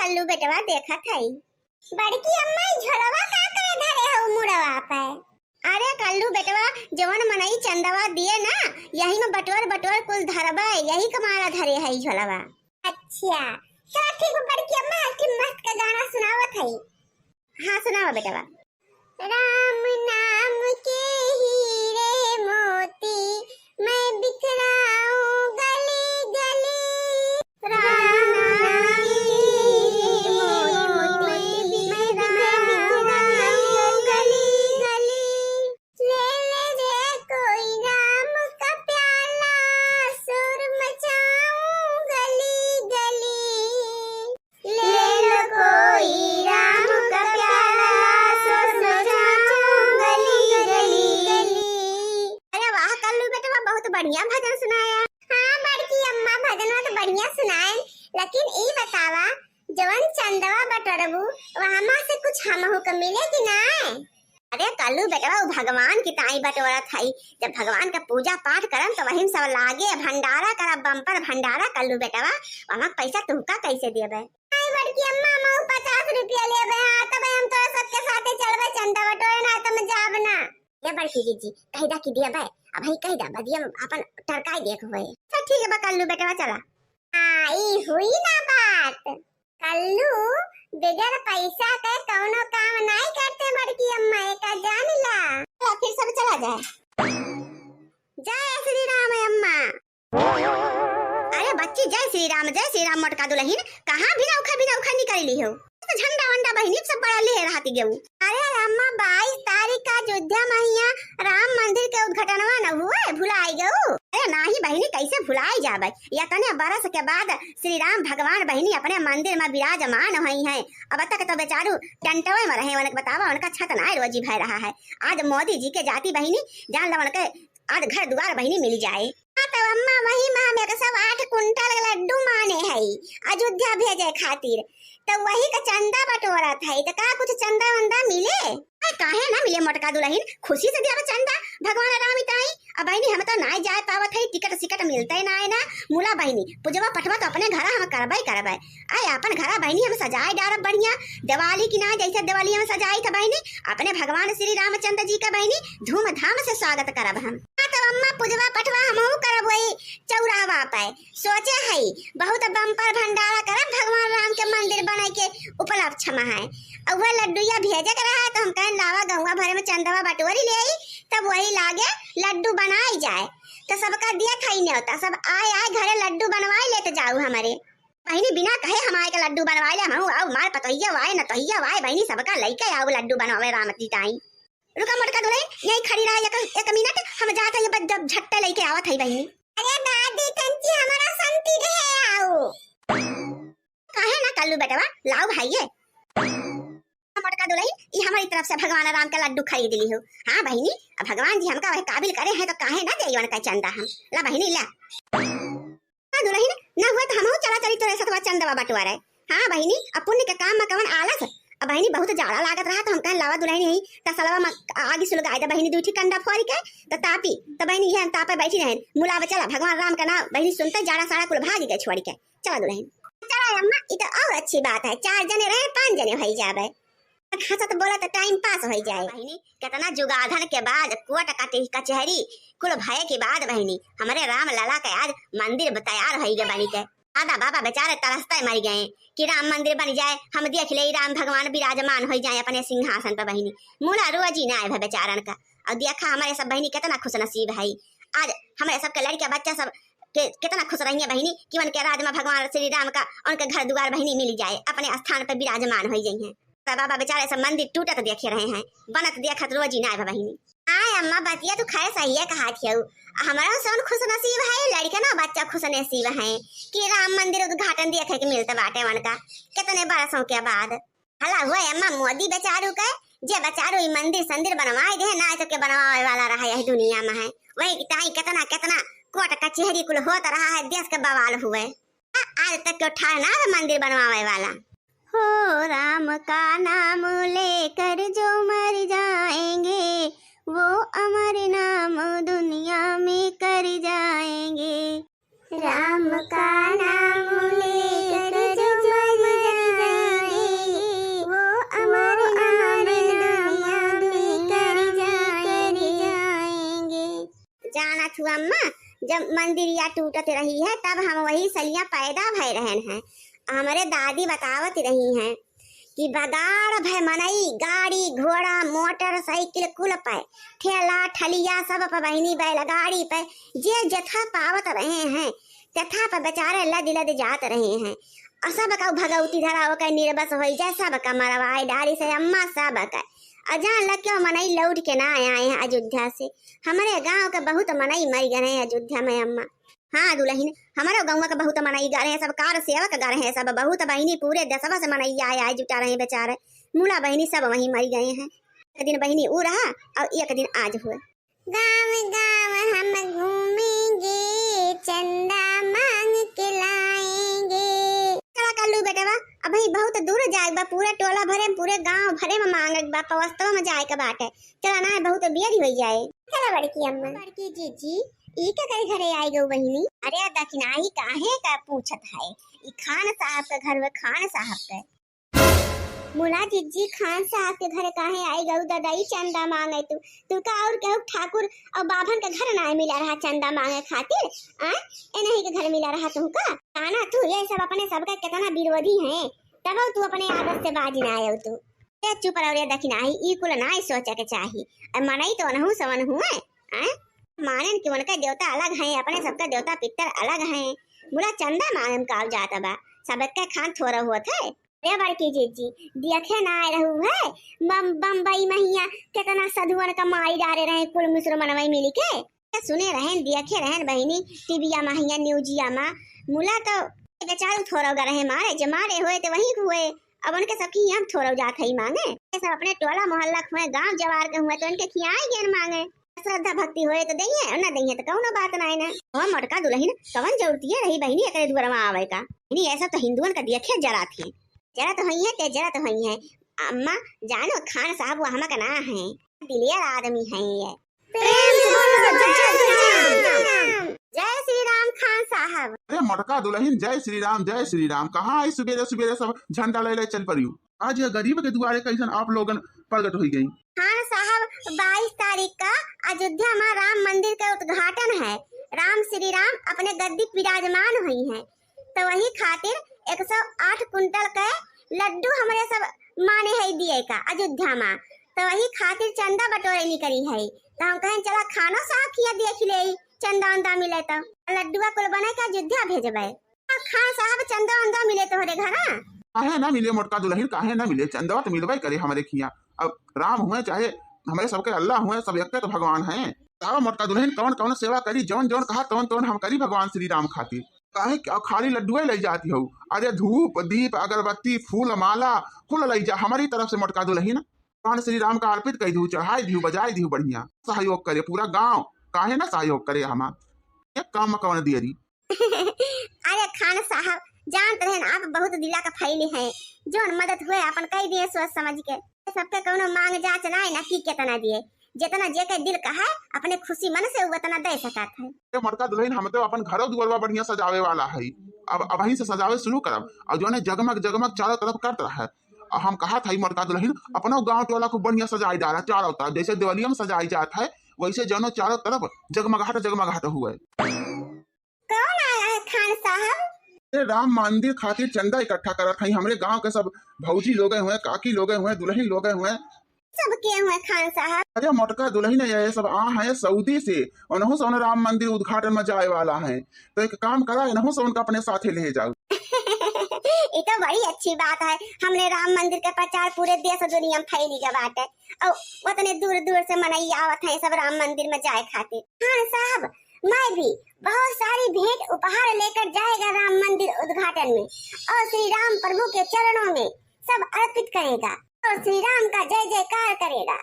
कल्लू बेटवा देखा था। बड़की अम्मा झोलवा का करे धरे हो मुड़वा पे। अरे कल्लू बेटवा जवन मनई चंदवा दिए ना यही में बटवर बटवर कुल धरबा यही कमारा धरे है झोलवा। अच्छा चलो ठीक है बड़की अम्मा की मस्त का गाना सुनावत है। हाँ सुनावा बेटवा। राम नाम के हीरे मोती मैं बिखराऊं गली गली। राम नाम के मोती मैं बिखराऊं गली गली। ले ले रे कोई राम का प्याला सुर मचाऊं गली गली। ले लो कोई राम का प्याला सुर मचाऊं गली गली। अरे वाह कल्लू बेटवा बहुत बढ़िया भजन सुनाया। हाँ बड़की अम्मा भजन तो बढ़िया सुनाए लेकिन ई बतावा जवन चंदवा बटरबू वहां से कुछ हमहू को मिले कि ना। अरे कल्लू बेटवा वो भगवान की ताई बटोरा थाई जब भगवान का पूजा पाठ करम तो वही सब लागे भंडारा करा बम्पर भंडारा कल्लू बेटवा वहां पैसा तुमका कैसे देबे। आई बड़की अम्मा हम 50 रुपया लेबे। हां तब हम तोरा सबके साथे चलबे चंदा बटोरे ना त हम जाब ना। ये बड़की जी कहिदा की देबे अब ही कहिदा बदिया अपन टरकाई देख होए। अच्छा ठीक है बा कल्लू बेटवा चला। आई हुई ना बात। कल्लू बगैर पैसा के कौनो काम नहीं करते बड़की अम्मा का जान ला। तो फिर सब चला जाए। जय श्री राम अम्मा। अरे बच्ची जय श्री राम मोटका दुल्हन कहां बिना उखा निकल ली हो। तो झंडा वंडा बहिनी सब बड़ा ले रहती गेऊ। अरे अम्मा 22 तारीख का अयोध्या मैया राम मंदिर के उद्घाटनवा न हुए भुलाई गऊ। अरे नाही बहिनी कैसे भुलाई जाबे या तने बरस के बाद श्री राम भगवान बहिनी अपने मंदिर में विराजमान हुई हैं। अब तक तो बेचारू टंटवे में रहे उनके बतावा उनका छत ना रोजी भय रहा है। आज मोदी जी के जाति बहिनी जान लो उनके आज घर द्वार बहिनी मिल जाए। तो अम्मा वही मां में सब 8 कुंटल लड्डू माने है अयोध्या भेजे खातिर तो वही का चंदा बटोरा था तो का कुछ चंदा वंदा मिले। काहे ना मिले मोटका दुल्हन खुशी से दिया चंदा भगवान राम ताई। अब बहनी हम तो ना जाए पावत है टिकट सिकट मिलते ना है ना मुला बहनी पूजवा पठवा तो अपने घर हम करबे आए अपन घर बहनी हम सजाए डारब बढ़िया दिवाली की ना जैसे दिवाली हम सजाई था बहनी अपने भगवान श्री रामचंद्र जी का बहनी धूमधाम से स्वागत करब हम। तो अम्मा पूजवा पठवा हमहू करब वही चौराहा पे सोचे है बहुत बम्पर भंडारा करब भगवान राम के मंदिर बने के उपलक्ष्य में है। अब वह लड्डूया भेजे के रहा तो हम कहें लावा गहुआ भरे में चंदवा बटोरी ले आई तब वही लागे लड्डू बनाई जाए तो सबका दिया खाई नहीं होता सब आए घरे लड्डू बनवाई लेते जाऊ हमारे बहनी बिना कहे हमारे के लड्डू बनवाई ले हम आओ मार पतोहिया वाए न तोहिया वाए बहनी सबका लइके आओ लड्डू बनवावे राम जी ताई। रुका मोटका दुल्हन यही खड़ी रहा एक मिनट हम जाते हैं जब झट्टे लेके आवत है बहनी। अरे दादी तंची हमारा संती रहे आओ काहे ना कल्लू बेटवा लाओ भाई मोटका दुल्हन ये हमारी तरफ से भगवान राम का लड्डू खरीद ली हो। हाँ बहनी अब भगवान जी हमका वह काबिल करे हैं तो काहे ना दे उनका चंदा हम ला बहनी ला। दुल्हन ना हुआ तो हम चला चली तेरे साथ चंदवा बटवारा है। हाँ बहनी अब पुण्य के काम में कवन आलस अब बहनी बहुत जाड़ा लागत रहा तो हम कहें लावा दुल्हन यही तसलवा में आगे सुलग आए बहनी दूठी कंडा फोड़ के तो तापी तो बहनी ये तापे बैठी रहे मुलावा चला भगवान राम का नाम बहनी सुनते जाड़ा साड़ा कुल भाग गए छोड़ के चला दुल्हन चला अम्मा ये तो और अच्छी बात है 4 जने रहे 5 जने हो जावे हंसत बोला तो टाइम पास हो जाए। बहनी कितना जुगाधन के बाद कोट कचहरी कुल भय के बाद बहनी हमारे राम लला के आज मंदिर तैयार हो गए बनी के दादा बाबा बेचारे तरसते मर गए कि राम मंदिर बन जाए हम देख ले राम भगवान विराजमान हो जाए अपने सिंहासन पर बहनी मुला रोज ही ना आए बेचारन का और देखा हमारे सब बहनी कितना खुश नसीब है आज हमारे सबके लड़के बच्चा सब कितना खुश रही है बहनी कि उनके राज में भगवान श्री राम का उनके घर द्वार बहनी मिल जाए अपने स्थान पर विराजमान हो जाए हैं। बाबा बेचारे सब मंदिर टूटत देखे रहे हैं बनत देखत रोज ही ना आए बहनी। आय अम्मा बतिया तू खैर सही है कहा थी हमारा सोन खुश नसीब है लड़का ना बच्चा खुश नसीब है कि राम मंदिर उद्घाटन देखे के मिलता बाटे उनका कितने बरसों के बाद। हला हुआ अम्मा मोदी बेचारू के जे बेचारू ई मंदिर संदिर बनवाए दे ना तो के बनवाए वाला रहा है दुनिया में है वही ताई कितना कितना कोट कचहरी कुल होता रहा है देश के बवाल हुए आज तक के उठाना मंदिर बनवाए वाला हो राम का नाम लेकर जो मर जाएंगे वो अमर नाम दुनिया में कर जाएंगे। राम का नाम लेकर जो मर जब मंदिरिया टूटत रही है तब हम वही सलियां पैदा भय रहन हैं। हमारे दादी बतावत रही हैं कि बगाड़ भय मनई गाड़ी घोड़ा मोटरसाइकिल कुल पे ठेला ठलिया सब पे बहनी बैलगाड़ी पे जे जथा पावत रहे हैं तथा पे बेचारे लद लद जात रहे हैं। और सब का भगवती धरा होकर निर्बस हो जाए, सब का मरवाए डारी से अम्मा सब का अजान लग के मनई लौट के ना आए हैं अयोध्या से। हमारे गांव के बहुत मनई मर गए हैं अयोध्या में अम्मा। हाँ दुल्हन, हमारे गाँव का बहुत मनई गा रहे हैं, सब कार सेवक गा रहे हैं, सब बहुत बहनी पूरे दसवा से मनई आए जुटा रहे हैं बेचारे। मूला बहनी सब वहीं मर गए हैं। एक दिन बहनी वो रहा और एक दिन आज हुए। गाँव गाँव हम घूमेंगे चंदा मांग के लाएंगे। चला कल्लू बेटवा, अब भाई बहुत दूर जाए बा, पूरे टोला भरे पूरे गांव भरे में मांगे बा, पवस्तव में जाए के बाटे। चला ना बहुत बियरी हो जाए। चला बड़की अम्मा। बड़की जीजी ई के करे घरे आई गो बहिनी? अरे दक्षिणाई काहे का पूछत है? ई खान साहब के घर में खान साहब के। मुला जीजी खान साहब के घर काहे आई गो दादाई चंदा मांगे? तू का और कहू ठाकुर और बाभन के घर ना मिला रहा चंदा मांगे खातिर? ए नहीं के घर मिला रहा तुमका? काना तू ये सब अपने सबका कितना विरोधी है, तब तू अपने आदत से बाजी ना आयो तू। ए चुप रहो रे दक्षिणाई, ई कुल ना सोचे के चाही। मनई तो अनहु सवन हुए मानन कि उनका देवता अलग है, अपने सबका देवता पितर अलग है। मुला चंदा मांगन का जाता बा, सबका खान थोड़ा हुआ था। अरे बड़की जीजी देखे ना आए रहू है बम्बई महिया कितना सधुअन का मारी डाले रहे कुल मिश्र मनवई मिली के सुने रहन देखे रहन बहिनी टीविया महिया न्यूजिया मा। मुला तो बेचारू थोड़ा रहे मारे जे मारे हुए तो वही हुए। अब उनके सबकी हम थोड़ा जात है मांगे, सब अपने टोला मोहल्ला हुए गांव जवार के हुए तो उनके खियाए ज्ञान मांगे। श्रद्धा भक्ति होए तो दइए और ना दइए तो कौनो बात ना है ना। हम मोटका दुल्हन कवन जरूरती है रही बहनी एकरे दुआर में आवे का? नहीं ऐसा तो हिंदुओं का देखे जरा थी, जरा तो हई है ते जरा तो हई है। अम्मा जानो खान साहब वो हम का ना है, दिलियर आदमी है ये। प्रेम से बोलो जय श्री राम खान साहब। अरे मोटका दुल्हन जय श्री राम जय श्री राम। कहाँ आई सुबेरे सुबेरे सब झंडा ले ले चल पड़ी? आज ये गरीब के दुआरे कैसन आप लोगन प्रगट हो गई? खान साहब 22 तारीख का अयोध्या में राम मंदिर का उद्घाटन है। राम श्री राम अपने गद्दी विराजमान हुई हैं, तो वही खातिर 108 कुंटल के लड्डू हमारे सब माने है दिए का अयोध्या में, तो वही खातिर चंदा बटोरे निकली है। तो हम कहें चला खाना साहब किया देख ले चंदा उंदा मिले तो लड्डुआ कुल बना के अयोध्या भेजबे। खान साहब चंदा उंदा मिले तो हरे घर काहे ना मिले मोटका दुल्हन, काहे ना मिले? चंदा तो मिलबे करे हमारे खिया। अब राम हुए चाहे हमारे सबके अल्लाह हुए, सब एक तो भगवान हैं। तावा मोटका दुल्हन कौन कौन सेवा करी, जौन जौन कहा तौन तौन हम करी भगवान श्री राम खातिर। काहे क्या खाली लड्डुए ले जाती हो? अरे धूप दीप अगरबत्ती फूल माला कुल ले जा हमारी तरफ से मोटका दुल्हन। भगवान श्री राम का अर्पित कर दू, चढ़ाई दी बजाई दी, बढ़िया सहयोग करे पूरा गाँव। काहे ना सहयोग करे हमार एक काम में कौन दियरी। अरे खान साहब जानते हैं आप बहुत दिला का फैली है, जो मदद हुए अपन कई दिए सोच समझ के। सबके कोनो मांग जांच ना है ना कि कितना दिए, जितना जे के दिल का है अपने खुशी मन से उतना दे सकता है। ये मोटका दुल्हन हम तो अपन घरों दुआरवा बढ़िया सजावे वाला है, अब वहीं से सजावे शुरू करब और जो है जगमग जगमग चारों तरफ करत रहा। हम कहा था मोटका दुल्हन अपना गाँव टोला खूब बढ़िया सजाई डाला चारों तरफ, जैसे दिवालिया में सजाई जाता है वैसे जनो चारों तरफ जगमगाहट हुआ है। कौन आया है खान साहब? राम मंदिर खातिर चंदा इकट्ठा करत है हमरे गांव के सब भौजी लोग हुए, काकी लोग हुए, दुल्हन लोग हुए, सब के हुए खान साहब। अरे मोटका दुल्हन ये सब आ है सऊदी से, उन्हों से राम मंदिर उद्घाटन में जाए वाला है, तो एक काम करा इन्हों से उनका अपने साथे ले जाओ। ये तो बड़ी अच्छी बात है, हमने राम मंदिर का प्रचार पूरे देश और दुनिया में फैली का बात है और उतने दूर दूर से मनई आवत है सब राम मंदिर में जाए खातिर। खान साहब मैं भी बहुत सारी भेंट उपहार लेकर जाएगा राम मंदिर उद्घाटन में और श्री राम प्रभु के चरणों में सब अर्पित करेगा और श्री राम का जय जयकार करेगा।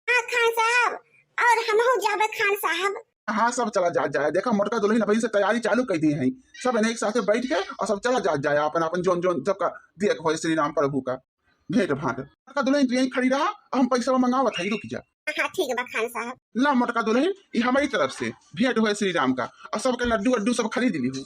हाँ खान साहब, और हम हो जाबे खान साहब। हाँ सब चला जा जाए, देखा मोटका दुल्हन अभी से तैयारी चालू कर दी है, सब एक साथ बैठ के और सब चला जा जाए अपन अपन जोन जोन सबका दिया हो श्री राम प्रभु का भेंट भाट। मोटका दुल्हन तू यहीं खड़ी रहा, हम पैसा मंगावत है, रुक जा। हाँ ठीक है खान साहब। ला मोटका दुल्हन ये हमारी तरफ से भेंट हुए श्री राम का और सबके लड्डू अड्डू सब खरीद ली हूँ।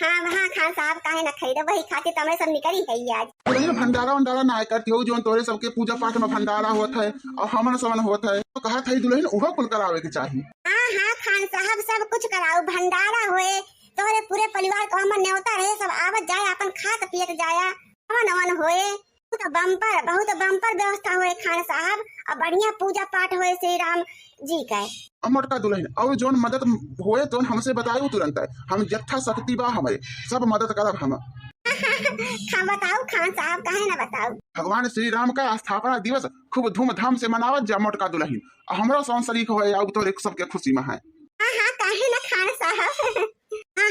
हाँ खान साहब काहे ना खरीदो, वही खातिर तमरे सब निकली है आज। दुल्हन भंडारा वंडारा ना करती हो, जो तोरे सबके पूजा पाठ में भंडारा होता है और हमन समन होता है, तो कहा था दुल्हन उहो कुल करावे के चाहिए। हाँ खान साहब सब कुछ कराऊ, भंडारा होए तोरे पूरे परिवार को हमर न्योता रहे, सब आवत जाए अपन खात पियत जाया, हवन हवन होए, बहुत बम्पर व्यवस्था होए खान साहब, और बढ़िया पूजा पाठ होए श्री राम जी का। मोटका दुल्हन और जोन मदद होए तो हमसे बताओ तुरंत है, हम जत्था शक्ति बा हमारे सब मदद करब हम। हाँ बताओ खान साहब, काहे ना बताओ। भगवान श्री राम का स्थापना दिवस खूब धूमधाम से मनावत जा मोटका दुल्हन, हमरो सौन शरीक होए आउ तो सबके खुशी में है। हाँ काहे ना खान साहब।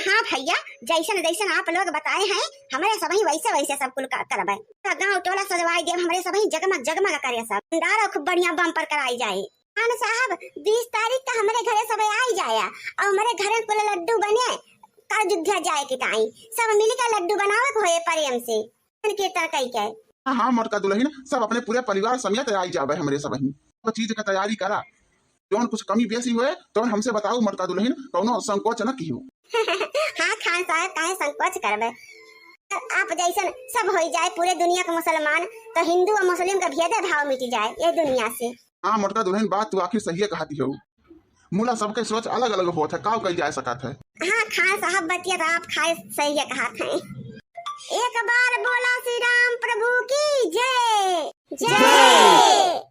हाँ भैया, जैसन जैसन आप लोग बताए हैं हमारे सभी वैसे वैसे सब कुल करबे, गाँव टोला सजवाई देव, हमारे सभी जगमग जगमग करे, सब भंडारा खूब बढ़िया बम्पर कराई जाए। खान साहब 20 तारीख का हमारे घरे सब आई जाया, और हमारे घरे कुल लड्डू बने, अयोध्या जाए के टाइम सब मिलकर लड्डू बनावे होए प्रेम से कीर्तन कई के। हाँ मोटका दुल्हन सब अपने पूरे परिवार समेत आई जावे हमारे सब चीज का तैयारी करा, जोन कुछ कमी बेसी हुए तो हमसे बताओ मोटका दुल्हन, कौनो संकोच न कियो। हाँ खान साहब काहे संकोच करबे, आप जैसन सब हो जाए पूरे दुनिया के मुसलमान, तो हिंदू और मुस्लिम का भेद भाव मिट जाए ये दुनिया से। हाँ मोटका दुल्हन बात तू आखिर सही कहती हो, मूला सबके सोच अलग अलग होता है, काव कही जा सकता है। हाँ खान साहब बतिया तो आप खाए सही है कहा था। एक बार बोला श्री राम प्रभु की जय जय।